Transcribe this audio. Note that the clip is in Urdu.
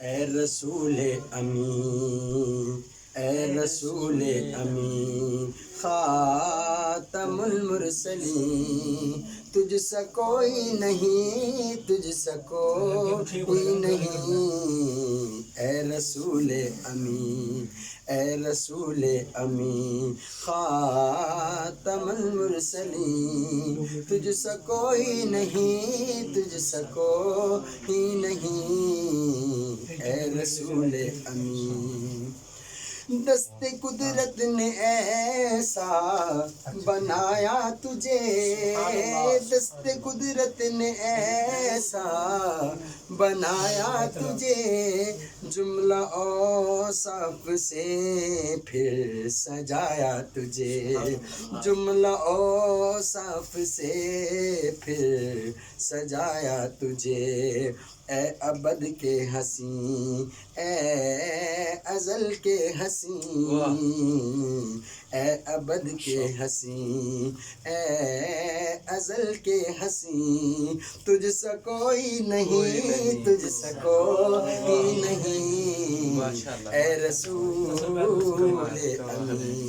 اے رسول امین، اے رسول امین، خاتم المرسلین، تجھ سا کوئی نہیں، تجھ سا کوئی نہیں، اے رسول امین، اے رسول امین، خاتم المرسلین، تجھ سا کوئی نہیں، تجھ سا کوئی نہیں، اے رسول امین۔ دست قدرت نے ایسا بنایا تجھے، دست قدرت نے ایسا بنایا تجھے، جملہ اوصاف سے پھر سجایا تجھے، جملہ اوصاف سے پھر سجایا تجھے، اے ابد کے حسین، اے ازل کے حسین، اے ابد کے حسین، اے ازل کے حسین، تجھ سا کوئی نہیں، تجھ سا کوئی نہیں، اے رسول امین۔